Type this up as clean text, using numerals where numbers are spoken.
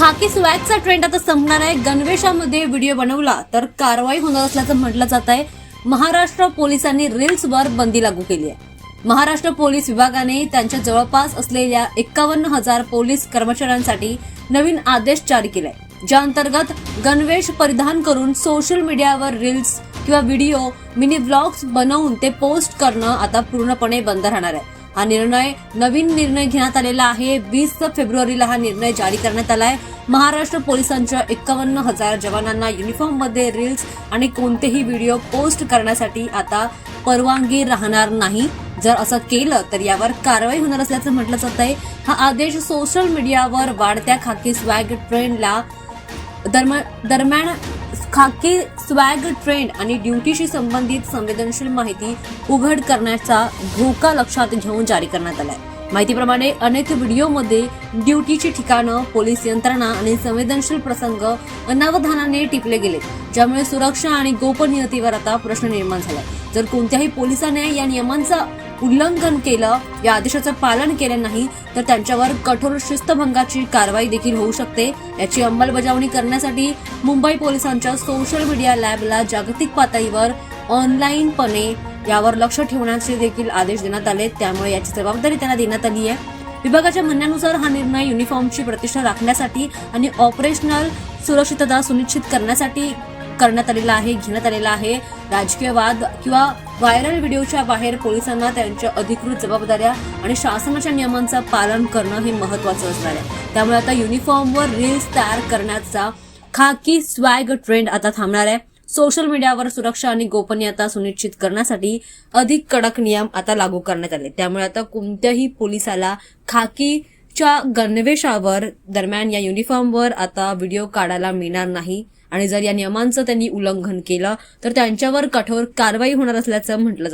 खाकी स्वॅगचा ट्रेंड आता संपणार आहे. गणवेशामध्ये व्हिडिओ बनवला तर कारवाई होणार असल्याचं म्हटलं जात आहे. महाराष्ट्र पोलिसांनी रील्सवर बंदी लागू केली आहे. महाराष्ट्र पोलीस विभागाने त्यांच्या जवळपास असलेल्या 51,000 पोलीस कर्मचाऱ्यांसाठी नवीन आदेश जारी केलाय, ज्या अंतर्गत गणवेश परिधान करून सोशल मीडियावर रील्स किंवा व्हिडिओ मिनी व्लॉग्स बनवून ते पोस्ट करणं आता पूर्णपणे बंद राहणार आहे. हा नवीन निर्णय घेण्यात आलेला आहे. 20 फेब्रुवारीला हा निर्णय जारी करण्यात आलाय. महाराष्ट्र पोलिसांच्या 51,000 जवानांना युनिफॉर्ममध्ये रील्स आणि कोणतेही व्हिडिओ पोस्ट करण्यासाठी आता परवानगी राहणार नाही. जर असं केलं तर यावर कारवाई होणार असल्याचं म्हटलं जात आहे. हा आदेश सोशल मीडियावर वाढत्या खाकी स्वॅग ट्रेंडला दरम्यान खाकी स्वॅग ट्रेंड आणि ड्युटीशी संबंधित संवेदनशील माहिती उघड करण्याचा धोका लक्षात घेऊन जारी करण्यात आलाय. माहितीप्रमाणे अनेक व्हिडिओमध्ये ड्युटीची ठिकाणं, पोलीस यंत्रणा आणि संवेदनशील प्रसंग अनावधानाने टिपले गेले, ज्यामुळे सुरक्षा आणि गोपनीयतेवर आता प्रश्न निर्माण झालाय. जर कोणत्याही पोलिसाने या नियमांचं उल्लंघन केलं, या आदेशाचं पालन केलं नाही तर त्यांच्यावर कठोर शिस्तभंगाची कारवाई देखील होऊ शकते. याची अंमलबजावणी करण्यासाठी मुंबई पोलिसांच्या सोशल मीडिया लॅबला जागतिक पातळीवर ऑनलाईनपणे यावर लक्ष ठेवण्याचे देखील आदेश देण्यात आले. त्यामुळे याची जबाबदारी त्यांना देण्यात आली आहे. विभागाच्या म्हणण्यानुसार हा निर्णय युनिफॉर्मची प्रतिष्ठा राखण्यासाठी आणि ऑपरेशनल सुरक्षितता सुनिश्चित करण्यासाठी घेण्यात आलेला आहे. राजकीय वाद किंवा व्हायरल व्हिडिओच्या बाहेर पोलिसांना त्यांच्या अधिकृत जबाबदाऱ्या आणि शासनाच्या नियमांचं पालन करणं हे महत्वाचं असणार आहे. त्यामुळे आता युनिफॉर्मवर रील्स तयार करण्याचा खाकी स्वॅग ट्रेंड आता थांबणार आहे. सोशल मीडियावर सुरक्षा आणि गोपनीयता सुनिश्चित करण्यासाठी अधिक कडक नियम आता लागू करण्यात आले. त्यामुळे आता कोणत्याही पोलिसाला खाकीच्या गणवेशावर दरम्यान या युनिफॉर्मवर आता व्हिडिओ काढायला मिळणार नाही आणि जर या नियमांचं त्यांनी उल्लंघन केलं तर त्यांच्यावर कठोर कारवाई होणार असल्याचं म्हटलं जातं.